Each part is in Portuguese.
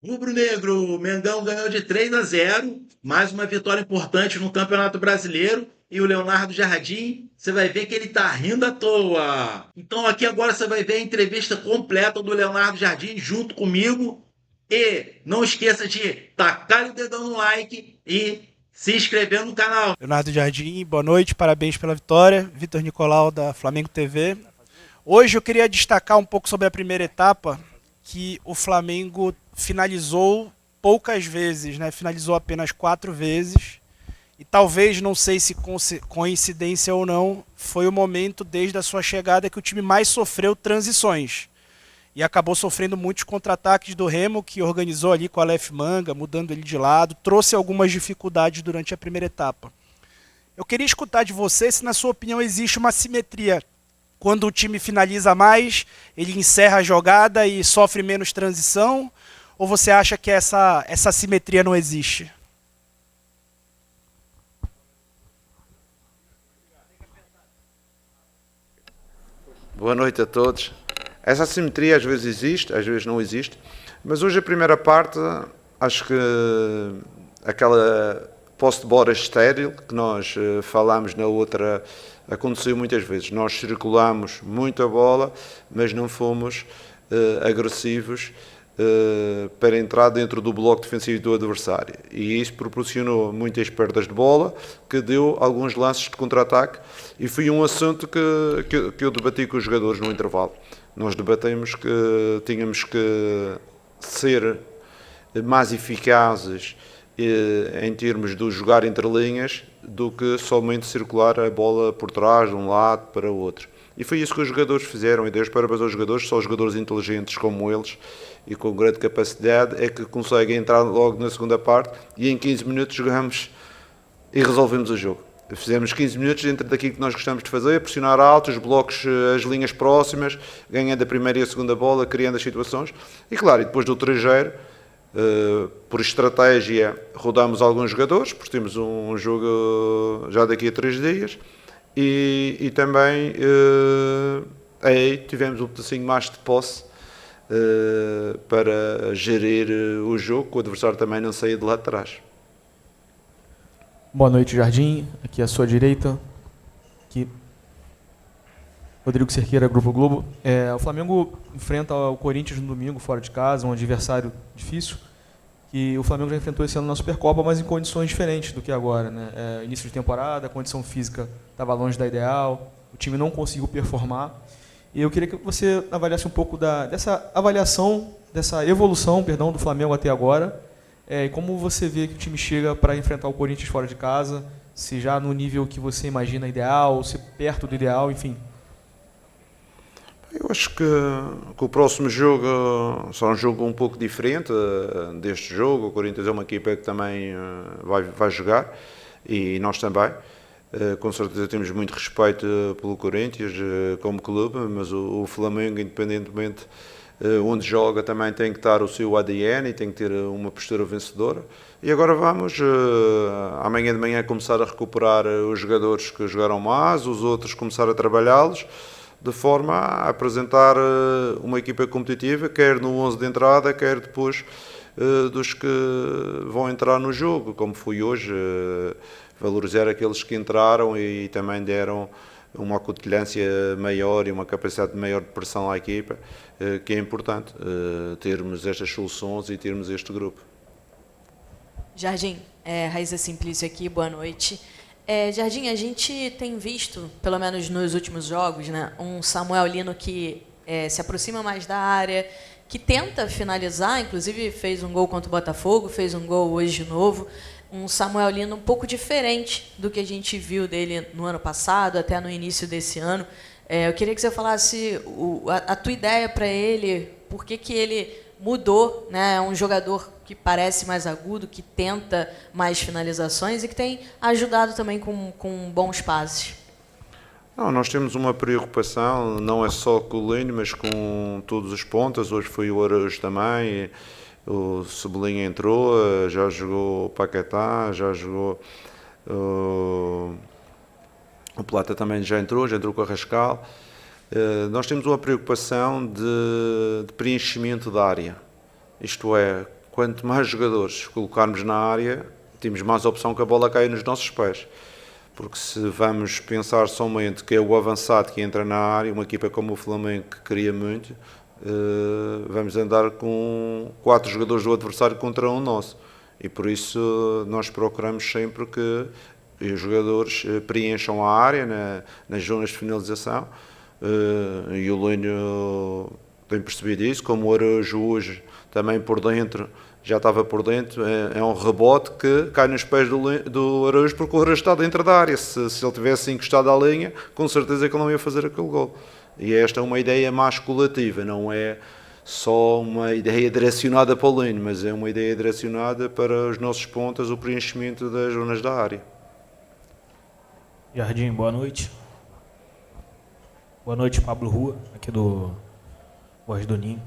Rubro-Negro, o Mengão ganhou de 3-0, mais uma vitória importante no Campeonato Brasileiro. E o Leonardo Jardim, você vai ver que ele tá rindo à toa. Então aqui agora você vai ver a entrevista completa do Leonardo Jardim junto comigo. E não esqueça de tacar o dedão no like e se inscrever no canal. Leonardo Jardim, boa noite, parabéns pela vitória. Vitor Nicolau, da Flamengo TV. Hoje eu queria destacar um pouco sobre a primeira etapa, que o Flamengo finalizou poucas vezes, né? Finalizou apenas 4 vezes. E talvez, não sei se coincidência ou não, foi o momento desde a sua chegada que o time mais sofreu transições. E acabou sofrendo muitos contra-ataques do Remo, que organizou ali com o Aleph Manga, mudando ele de lado, trouxe algumas dificuldades durante a primeira etapa. Eu queria escutar de você se, na sua opinião, existe uma simetria. Quando o time finaliza mais, ele encerra a jogada e sofre menos transição? Ou você acha que essa simetria não existe? Boa noite a todos. Essa assimetria às vezes existe, às vezes não existe, mas hoje a primeira parte, acho que aquela posse de bola estéril que nós falámos na outra, aconteceu muitas vezes. Nós circulamos muito a bola, mas não fomos agressivos para entrar dentro do bloco defensivo do adversário. E isso proporcionou muitas perdas de bola, que deu alguns lances de contra-ataque, e foi um assunto que eu debati com os jogadores no intervalo. Nós debatemos que tínhamos que ser mais eficazes em termos de jogar entre linhas do que somente circular a bola por trás, de um lado para o outro. E foi isso que os jogadores fizeram, e Deus parabéns aos jogadores, só os jogadores inteligentes como eles e com grande capacidade é que conseguem entrar logo na segunda parte, e em 15 minutos jogamos e resolvemos o jogo. Fizemos 15 minutos dentro daquilo que nós gostamos de fazer, pressionar alto, os blocos, as linhas próximas, ganhando a primeira e a segunda bola, criando as situações. E claro, e depois do 3-0, por estratégia, rodámos alguns jogadores, porque temos um jogo já daqui a 3 dias. E também aí tivemos um pedacinho mais de posse para gerir o jogo, que o adversário também não saia de lá de trás. Boa noite, Jardim. Aqui à sua direita. Aqui, Rodrigo Cerqueira, Grupo Globo. O Flamengo enfrenta o Corinthians no domingo, fora de casa, um adversário difícil. E o Flamengo já enfrentou esse ano na Supercopa, mas em condições diferentes do que agora, né? Início de temporada, a condição física estava longe da ideal, o time não conseguiu performar. E eu queria que você avaliasse um pouco dessa avaliação, dessa evolução, perdão, do Flamengo até agora. E como você vê que o time chega para enfrentar o Corinthians fora de casa, se já no nível que você imagina ideal, se perto do ideal, enfim. Eu acho que o próximo jogo será um jogo um pouco diferente deste jogo. O Corinthians é uma equipa que também vai jogar, e nós também. Com certeza temos muito respeito pelo Corinthians como clube, mas o Flamengo, independentemente onde joga, também tem que estar o seu ADN e tem que ter uma postura vencedora. E agora vamos, amanhã de manhã, começar a recuperar os jogadores que jogaram mais, os outros começar a trabalhá-los, de forma a apresentar uma equipa competitiva, quer no 11 de entrada, quer depois dos que vão entrar no jogo, como foi hoje, valorizar aqueles que entraram e também deram uma acutilância maior e uma capacidade maior de pressão à equipa, que é importante termos estas soluções e termos este grupo. Jardim, Raíssa Simplício aqui, boa noite. Jardim, a gente tem visto, pelo menos nos últimos jogos, né, um Samuel Lino que se aproxima mais da área, que tenta finalizar, inclusive fez um gol contra o Botafogo, fez um gol hoje de novo. Um Samuel Lino um pouco diferente do que a gente viu dele no ano passado, até no início desse ano. Eu queria que você falasse a tua ideia para ele, por que ele mudou, né? É um jogador que parece mais agudo, que tenta mais finalizações e que tem ajudado também com bons passes. Não, nós temos uma preocupação, não é só com o Lino, mas com todos os pontas. Hoje foi o Araújo também, o Cebolinha entrou, já jogou o Paquetá, já jogou o Plata, também já entrou com o Arrascal. Nós temos uma preocupação de preenchimento da área, isto é, quanto mais jogadores colocarmos na área, temos mais opção que a bola caia nos nossos pés. Porque se vamos pensar somente que é o avançado que entra na área, uma equipa como o Flamengo que cria muito, vamos andar com 4 jogadores do adversário contra um nosso. E por isso nós procuramos sempre que os jogadores preencham a área nas zonas de finalização. E o Lênio tem percebido isso, como o Araújo hoje também por dentro, já estava por dentro, é um rebote que cai nos pés do Araújo, porque o Araújo está dentro da área. Se ele tivesse encostado à linha, com certeza que ele não ia fazer aquele gol. E esta é uma ideia mais coletiva, não é só uma ideia direcionada para o Lênio, mas é uma ideia direcionada para os nossos pontas, o preenchimento das zonas da área. Jardim, boa noite. Boa noite, Pablo Rua, aqui do Voz do Ninho.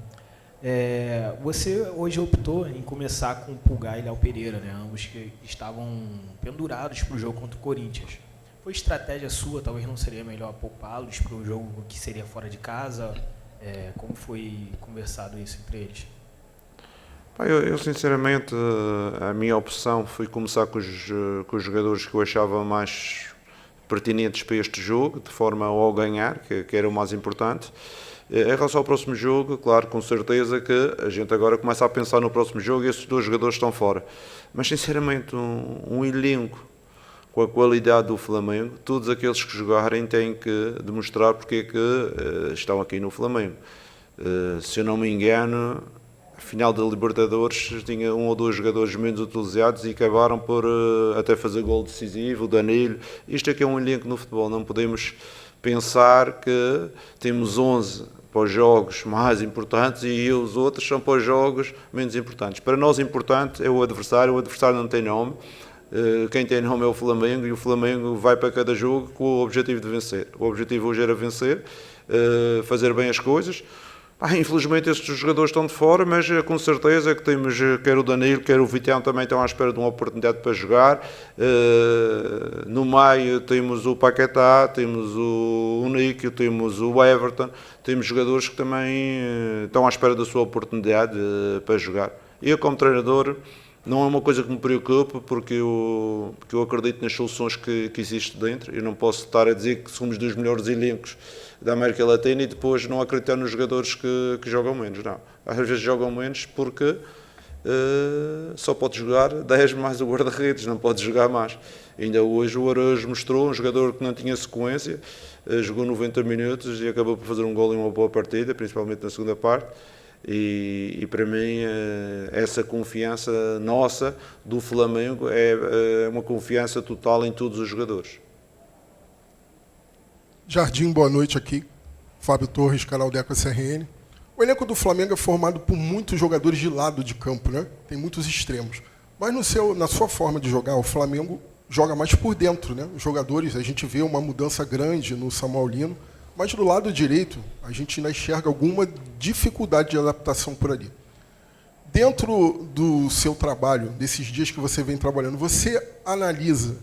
Você hoje optou em começar com o Pulgar e Léo Pereira, né? Ambos que estavam pendurados para o jogo contra o Corinthians. Foi estratégia sua? Talvez não seria melhor poupá-los para um jogo que seria fora de casa? Como foi conversado isso entre eles? Eu sinceramente, a minha opção foi começar com os jogadores que eu achava mais pertinentes para este jogo, de forma ao ganhar, que era o mais importante. Em relação ao próximo jogo, claro, com certeza que a gente agora começa a pensar no próximo jogo e esses 2 jogadores estão fora. Mas sinceramente, um elenco com a qualidade do Flamengo, todos aqueles que jogarem têm que demonstrar porque é que estão aqui no Flamengo. Se eu não me engano, a final da Libertadores tinha 1 ou 2 jogadores menos utilizados e acabaram por até fazer gol decisivo, o Danilo. Isto aqui é um elenco no futebol, não podemos pensar que temos 11 para os jogos mais importantes e os outros são para os jogos menos importantes. Para nós importante é o adversário não tem nome. Quem tem nome é o Flamengo e o Flamengo vai para cada jogo com o objetivo de vencer. O objetivo hoje era vencer, fazer bem as coisas. Infelizmente estes jogadores estão de fora, mas com certeza que temos, quer o Danilo, quer o Vitão também estão à espera de uma oportunidade para jogar. No meio temos o Paquetá, temos o Níquel, temos o Everton, temos jogadores que também estão à espera da sua oportunidade para jogar. Eu como treinador não é uma coisa que me preocupa, porque eu acredito nas soluções que existem dentro. Eu não posso estar a dizer que somos dos melhores elencos da América Latina e depois não acreditar nos jogadores que jogam menos. Não. Às vezes jogam menos porque só pode jogar 10 mais o guarda-redes, não pode jogar mais. Ainda hoje o Araújo mostrou um jogador que não tinha sequência, jogou 90 minutos e acabou por fazer um gol em uma boa partida, principalmente na segunda parte. E para mim essa confiança nossa do Flamengo é uma confiança total em todos os jogadores. Jardim, boa noite aqui. Fábio Torres, canal Deco SRN. O elenco do Flamengo é formado por muitos jogadores de lado de campo, né? Tem muitos extremos. Mas na sua forma de jogar, o Flamengo joga mais por dentro, né? Os jogadores, a gente vê uma mudança grande no Samuel Lino, mas do lado direito, a gente ainda enxerga alguma dificuldade de adaptação por ali. Dentro do seu trabalho, desses dias que você vem trabalhando, você analisa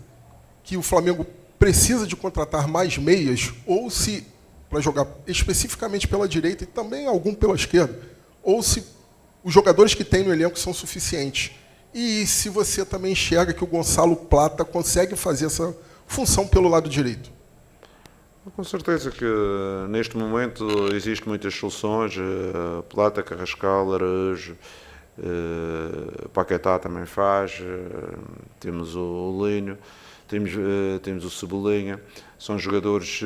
que o Flamengo precisa de contratar mais meias, ou se, para jogar especificamente pela direita e também algum pela esquerda, ou se os jogadores que tem no elenco são suficientes. E se você também enxerga que o Gonçalo Plata consegue fazer essa função pelo lado direito. Com certeza que neste momento existem muitas soluções, Plata, Carrascal, Araújo, Paquetá também faz, temos o Lino, temos o Cebolinha, são jogadores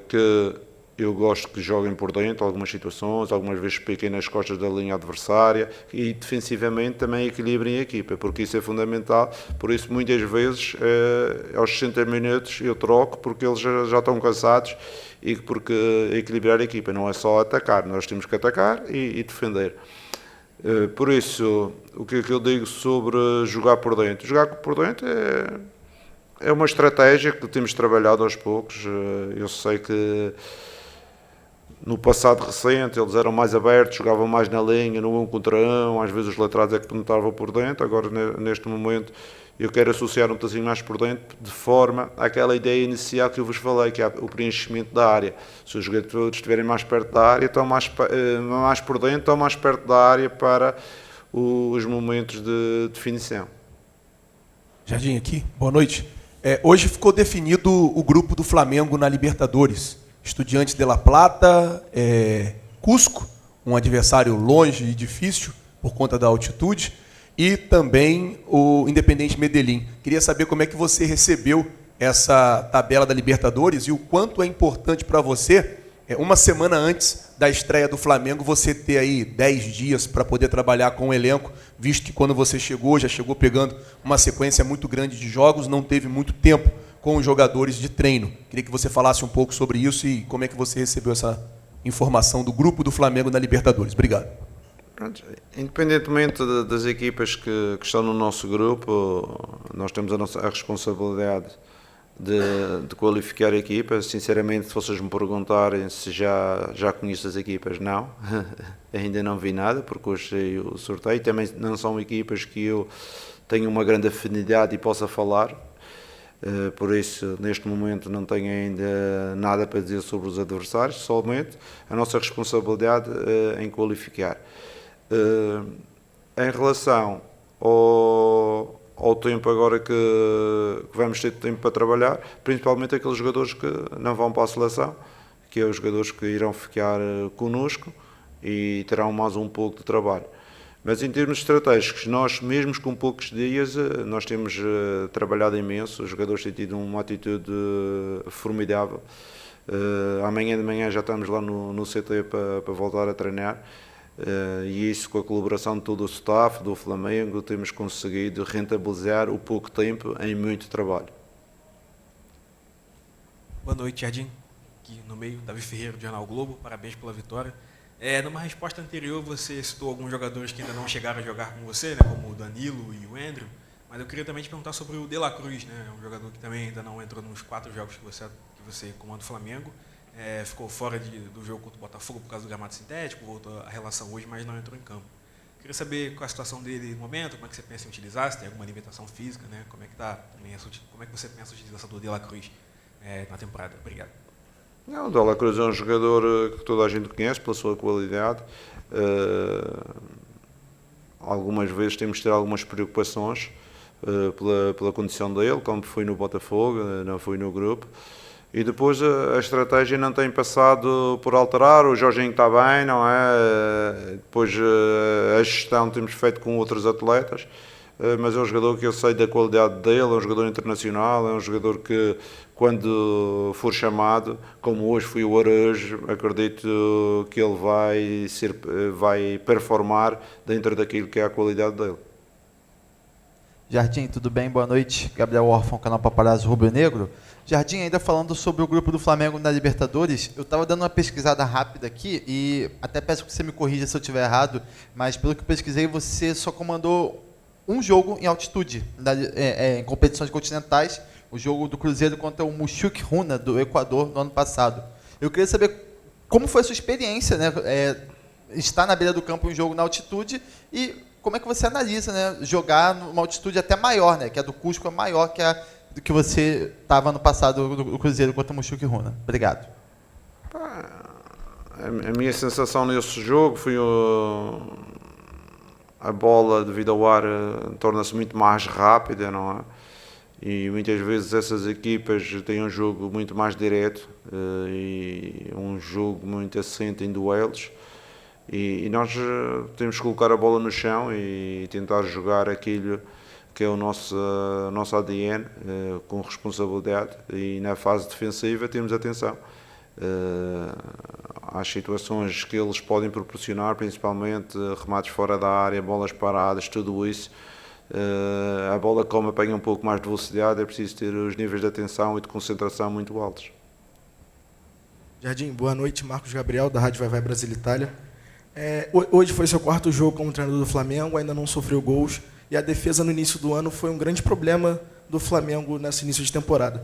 que eu gosto que joguem por dentro, algumas situações, algumas vezes piquem nas costas da linha adversária e defensivamente também equilibrem a equipa, porque isso é fundamental. Por isso, muitas vezes, aos 60 minutos eu troco, porque eles já estão cansados e porque equilibrar a equipa não é só atacar, nós temos que atacar e defender. Por isso, o que eu digo sobre jogar por dentro? Jogar por dentro é uma estratégia que temos trabalhado aos poucos. Eu sei que no passado recente eles eram mais abertos, jogavam mais na linha, no 1 contra 1, às vezes os laterais é que penetravam por dentro. Agora neste momento eu quero associar um bocadinho mais por dentro, de forma àquela ideia inicial que eu vos falei, que é o preenchimento da área. Se os jogadores estiverem mais perto da área, estão mais por dentro, estão mais perto da área para os momentos de definição. Jardim aqui, boa noite. Hoje ficou definido o grupo do Flamengo na Libertadores. Estudiantes de La Plata, Cusco, um adversário longe e difícil por conta da altitude, e também o Independiente Medellín. Queria saber como é que você recebeu essa tabela da Libertadores e o quanto é importante para você, uma semana antes da estreia do Flamengo, você ter aí 10 dias para poder trabalhar com o elenco, visto que quando você chegou, já chegou pegando uma sequência muito grande de jogos, não teve muito tempo com os jogadores de treino. Queria que você falasse um pouco sobre isso e como é que você recebeu essa informação do grupo do Flamengo na Libertadores. Obrigado. Independentemente das equipas que estão no nosso grupo, nós temos a responsabilidade de qualificar a equipa. Sinceramente, se vocês me perguntarem se já conheço as equipas, não. Ainda não vi nada, porque hoje sei o sorteio. Também não são equipas que eu tenho uma grande afinidade e possa falar. Por isso, neste momento, não tenho ainda nada para dizer sobre os adversários, somente a nossa responsabilidade em qualificar. Em relação ao tempo agora que vamos ter tempo para trabalhar, principalmente aqueles jogadores que não vão para a seleção, que é os jogadores que irão ficar connosco e terão mais um pouco de trabalho. Mas em termos estratégicos, nós mesmo com poucos dias, nós temos trabalhado imenso, os jogadores têm tido uma atitude formidável. Amanhã de manhã já estamos lá no CT para voltar a treinar. E isso, com a colaboração de todo o staff do Flamengo, temos conseguido rentabilizar o pouco tempo em muito trabalho. Boa noite, Jardim. Aqui no meio, Davi Ferreira, do Jornal Globo. Parabéns pela vitória. Numa resposta anterior, você citou alguns jogadores que ainda não chegaram a jogar com você, né, como o Danilo e o Andrew. Mas eu queria também te perguntar sobre o De La Cruz, né, um jogador que também ainda não entrou nos 4 jogos que você comanda o Flamengo. Ficou fora do jogo contra o Botafogo por causa do gramado sintético, voltou à relação hoje, mas não entrou em campo. Queria saber qual a situação dele no momento, como é que você pensa em utilizar, se tem alguma limitação física, né? Como é que você pensa a utilização do De La Cruz na temporada? Obrigado. Não, o De La Cruz é um jogador que toda a gente conhece pela sua qualidade. Algumas vezes temos de ter algumas preocupações pela condição dele, como foi no Botafogo, não foi no grupo. E depois a estratégia não tem passado por alterar, o Jorginho está bem, não é? Depois a gestão temos feito com outros atletas, mas é um jogador que eu sei da qualidade dele, é um jogador internacional, é um jogador que quando for chamado, como hoje foi o Araújo, acredito que ele vai performar dentro daquilo que é a qualidade dele. Jardim, tudo bem? Boa noite. Gabriel Orfão, canal Paparazzo Rubro Negro. Jardim, ainda falando sobre o grupo do Flamengo na Libertadores, eu estava dando uma pesquisada rápida aqui e até peço que você me corrija se eu estiver errado, mas pelo que eu pesquisei, você só comandou um jogo em altitude, em competições continentais, o jogo do Cruzeiro contra o Mushuc Runa, do Equador, no ano passado. Eu queria saber como foi a sua experiência, né, estar na beira do campo em um jogo na altitude e como é que você analisa, né, jogar numa altitude até maior, né, que a do Cusco é maior que a do que você estava no passado do Cruzeiro contra o Mushuc Runa. Obrigado. A minha sensação nesse jogo foi a bola devido ao ar torna-se muito mais rápida, não é? E muitas vezes essas equipas têm um jogo muito mais direto e um jogo muito assente em duelos. E nós temos que colocar a bola no chão e tentar jogar aquilo que é o nosso ADN, com responsabilidade, e na fase defensiva temos atenção às situações que eles podem proporcionar, principalmente remates fora da área, bolas paradas, tudo isso. A bola, como apanha um pouco mais de velocidade, é preciso ter os níveis de atenção e de concentração muito altos. Jardim, boa noite, Marcos Gabriel, da Rádio Vai Vai Brasil Itália. Hoje foi seu 4º jogo como treinador do Flamengo, ainda não sofreu gols, e a defesa no início do ano foi um grande problema do Flamengo nesse início de temporada.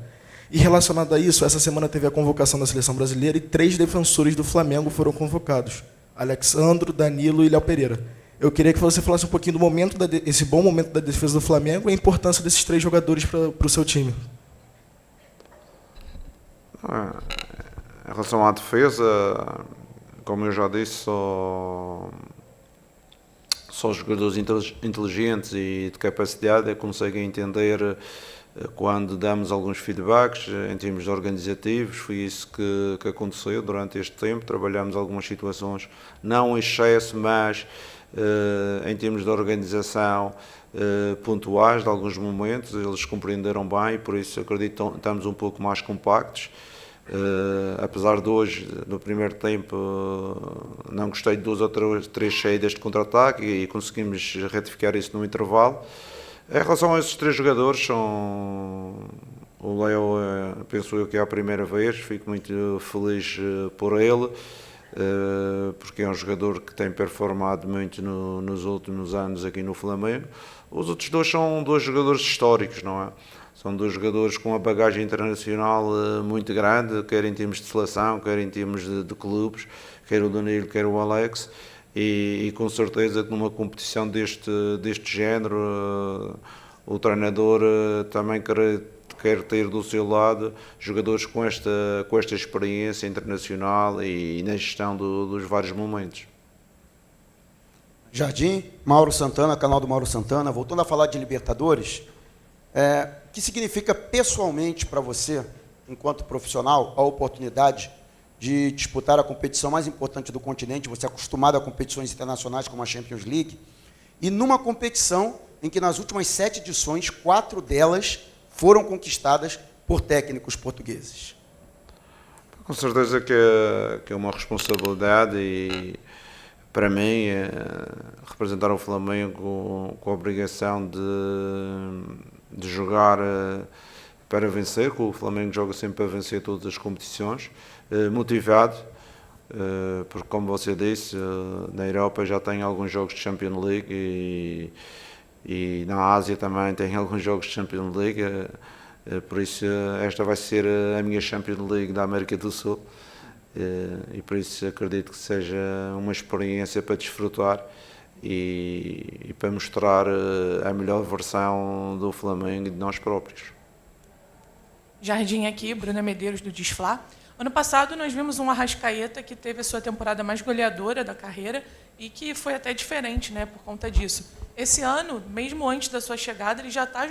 E relacionado a isso, essa semana teve a convocação da Seleção Brasileira e 3 defensores do Flamengo foram convocados: Alexandro, Danilo e Léo Pereira. Eu queria que você falasse um pouquinho do momento esse bom momento da defesa do Flamengo e a importância desses 3 jogadores para o seu time. Em relação à defesa, como eu já disse, só os jogadores inteligentes e de capacidade é que conseguem entender quando damos alguns feedbacks em termos organizativos. Foi isso que aconteceu durante este tempo. Trabalhamos algumas situações, não em excesso, mas em termos de organização pontuais de alguns momentos. Eles compreenderam bem e por isso acredito que estamos um pouco mais compactos. Apesar de hoje, no primeiro tempo, não gostei de 2 ou 3 saídas de contra-ataque e conseguimos retificar isso no intervalo. Em relação a esses 3 jogadores, o Leo, penso eu que é a primeira vez, fico muito feliz por ele, porque é um jogador que tem performado muito nos últimos anos aqui no Flamengo. Os outros 2 são 2 jogadores históricos, não é? São 2 jogadores com uma bagagem internacional muito grande, quer em termos de seleção, quer em termos de clubes, quer o Danilo, quer o Alex, e com certeza que numa competição deste género, o treinador também quer ter do seu lado jogadores com esta experiência internacional e na gestão dos vários momentos. Jardim, Mauro Santana, canal do Mauro Santana. Voltando a falar de Libertadores, o que significa pessoalmente para você, enquanto profissional, a oportunidade de disputar a competição mais importante do continente, você é acostumado a competições internacionais como a Champions League, e numa competição em que nas últimas 7 edições, 4 delas foram conquistadas por técnicos portugueses? Com certeza que é uma responsabilidade e, para mim, representar o Flamengo com a obrigação de jogar para vencer, que o Flamengo joga sempre para vencer todas as competições, motivado, porque, como você disse, na Europa já tem alguns jogos de Champions League e na Ásia também tem alguns jogos de Champions League, por isso esta vai ser a minha Champions League da América do Sul, e por isso acredito que seja uma experiência para desfrutar e para mostrar a melhor versão do Flamengo e de nós próprios. Jardim aqui, Bruna Medeiros do Desflá. Ano passado nós vimos um Arrascaeta que teve a sua temporada mais goleadora da carreira e que foi até diferente, né, por conta disso. Esse ano, mesmo antes da sua chegada, ele já estava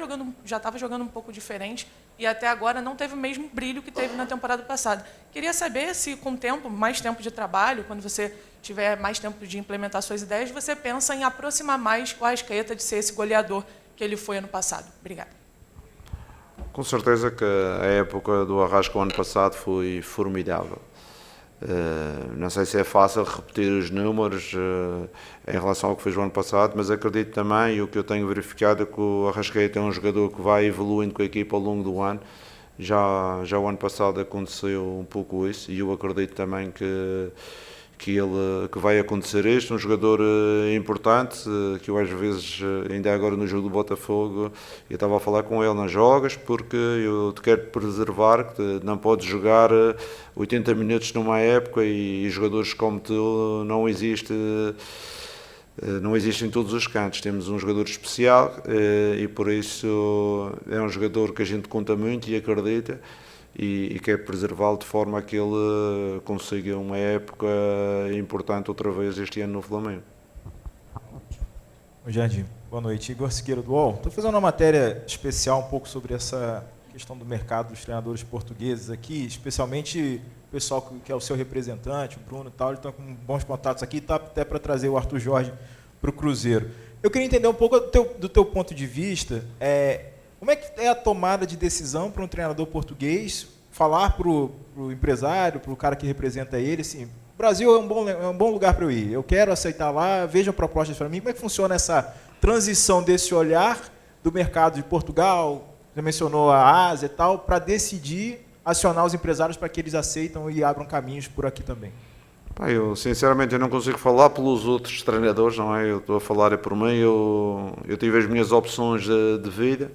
jogando um pouco diferente e até agora não teve o mesmo brilho que teve na temporada passada. Queria saber se com mais tempo de trabalho, quando você tiver mais tempo de implementar suas ideias, você pensa em aproximar mais o Arrascaeta de ser esse goleador que ele foi ano passado. Obrigada. Com certeza que a época do Arrasca o ano passado foi formidável. Não sei se é fácil repetir os números em relação ao que fez o ano passado, mas acredito também, e o que eu tenho verificado, é que o Arrascaeta é um jogador que vai evoluindo com a equipa ao longo do ano. Já o ano passado aconteceu um pouco isso, e eu acredito também que vai acontecer isto. Um jogador importante, que eu às vezes, ainda agora no jogo do Botafogo, eu estava a falar com ele, não jogas porque eu te quero preservar, que não podes jogar 80 minutos numa época e jogadores como tu não existem em todos os cantos. Temos um jogador especial e por isso é um jogador que a gente conta muito e acredita, e quer preservá-lo de forma a que ele consiga uma época importante outra vez este ano no Flamengo. Oi, Jardim. Boa noite. Igor Siqueira do UOL. Estou fazendo uma matéria especial um pouco sobre essa questão do mercado dos treinadores portugueses aqui, especialmente o pessoal que é o seu representante, o Bruno e tal, eles estão com bons contatos aqui, está até para trazer o Arthur Jorge para o Cruzeiro. Eu queria entender um pouco do teu ponto de vista, como é que é a tomada de decisão para um treinador português falar para o empresário, para o cara que representa ele, assim, o Brasil é um bom lugar para eu ir, eu quero aceitar lá, vejam propostas para mim. Como é que funciona essa transição desse olhar do mercado de Portugal, você mencionou a Ásia e tal, para decidir acionar os empresários para que eles aceitam e abram caminhos por aqui também? Eu sinceramente não consigo falar pelos outros treinadores, não é? Eu estou a falar por mim. Eu tive as minhas opções de vida.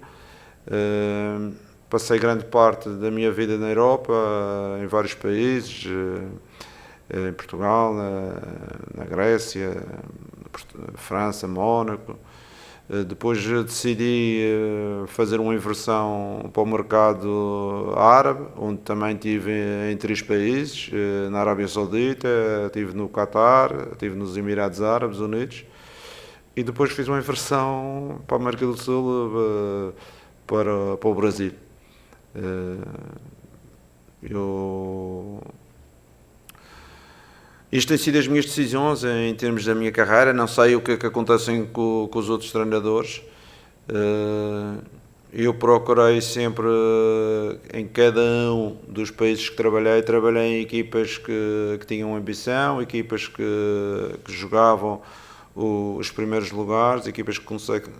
Passei grande parte da minha vida na Europa, em vários países, em Portugal, na Grécia, França, Mónaco. Depois decidi fazer uma inversão para o mercado árabe, onde também estive em 3 países, na Arábia Saudita, estive no Qatar, estive nos Emirados Árabes Unidos. e depois fiz uma inversão para a América do Sul, para o Brasil. Isto tem sido as minhas decisões em termos da minha carreira. Não sei o que é que acontece com os outros treinadores. Eu procurei sempre, em cada um dos países que trabalhei em equipas que tinham ambição, equipas que jogavam os primeiros lugares, equipas que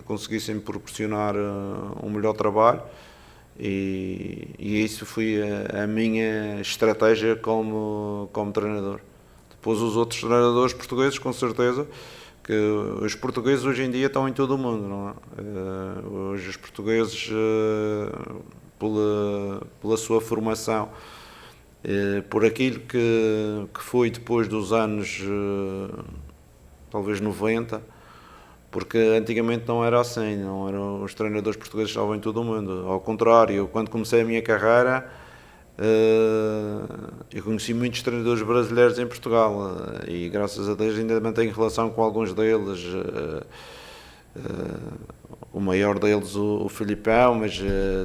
conseguissem proporcionar um melhor trabalho. E isso foi a minha estratégia como treinador. Depois os outros treinadores portugueses, com certeza, que os portugueses hoje em dia estão em todo o mundo, não é? Hoje os portugueses, pela sua formação, por aquilo que foi depois dos anos, talvez 90, porque antigamente não era assim, não eram, os treinadores portugueses estavam em todo o mundo. Ao contrário, eu, quando comecei a minha carreira, eu conheci muitos treinadores brasileiros em Portugal e graças a Deus ainda mantenho relação com alguns deles. O maior deles, o Filipão, mas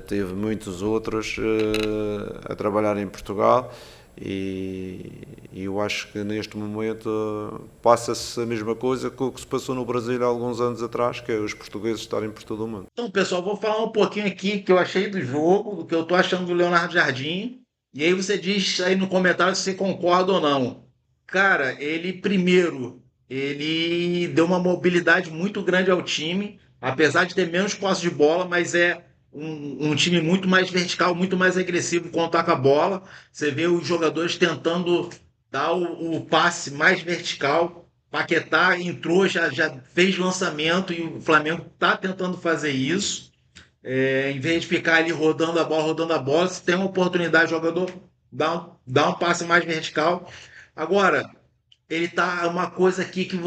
teve muitos outros a trabalhar em Portugal. E eu acho que neste momento passa-se a mesma coisa que o que se passou no Brasil há alguns anos atrás, que é os portugueses estarem por todo o mundo. Então, pessoal, vou falar um pouquinho aqui que eu achei do jogo, do que eu tô achando do Leonardo Jardim. E aí você diz aí no comentário se você concorda ou não. Cara, ele deu uma mobilidade muito grande ao time, apesar de ter menos posse de bola, mas é um time muito mais vertical, muito mais agressivo quando toca a bola. Você vê os jogadores tentando dar o passe mais vertical. Paquetá entrou, já fez lançamento e o Flamengo está tentando fazer isso. Em vez de ficar ali rodando a bola, se tem uma oportunidade, o jogador dá um passe mais vertical. Agora, ele tá uma coisa aqui que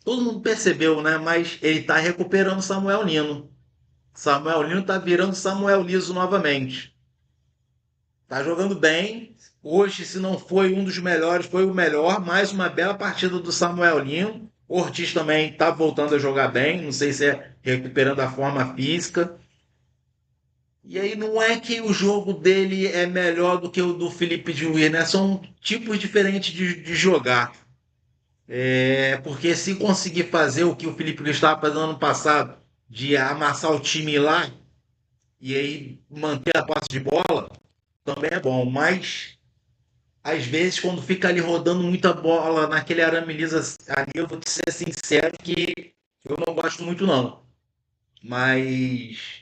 todo mundo percebeu, né? Mas ele tá recuperando Samuel Lino. Samuel Lino tá virando Samuel Liso novamente. Tá jogando bem. Hoje, se não foi um dos melhores, foi o melhor. Mais uma bela partida do Samuel Lino. O Ortiz também tá voltando a jogar bem. Não sei se é recuperando a forma física. E aí não é que o jogo dele é melhor do que o do Felipe Diniz, né? São tipos diferentes de jogar. Porque se conseguir fazer o que o Felipe Luiz estava fazendo ano passado, de amassar o time lá, e aí manter a posse de bola, também é bom. Mas, às vezes, quando fica ali rodando muita bola naquele arame liso, ali eu vou te ser sincero que eu não gosto muito não. Mas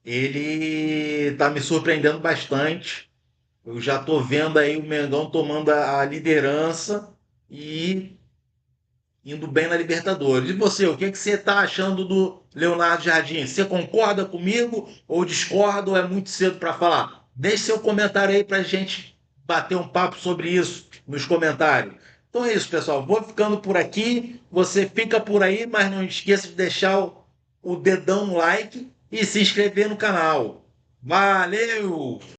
ele tá me surpreendendo bastante. Eu já tô vendo aí o Mengão tomando a liderança e indo bem na Libertadores. E você, o que você tá achando do Leonardo Jardim? Você concorda comigo ou discorda ou é muito cedo para falar? Deixe seu comentário aí pra gente bater um papo sobre isso nos comentários. Então é isso, pessoal. Vou ficando por aqui. Você fica por aí, mas não esqueça de deixar o dedão no like e se inscrever no canal. Valeu!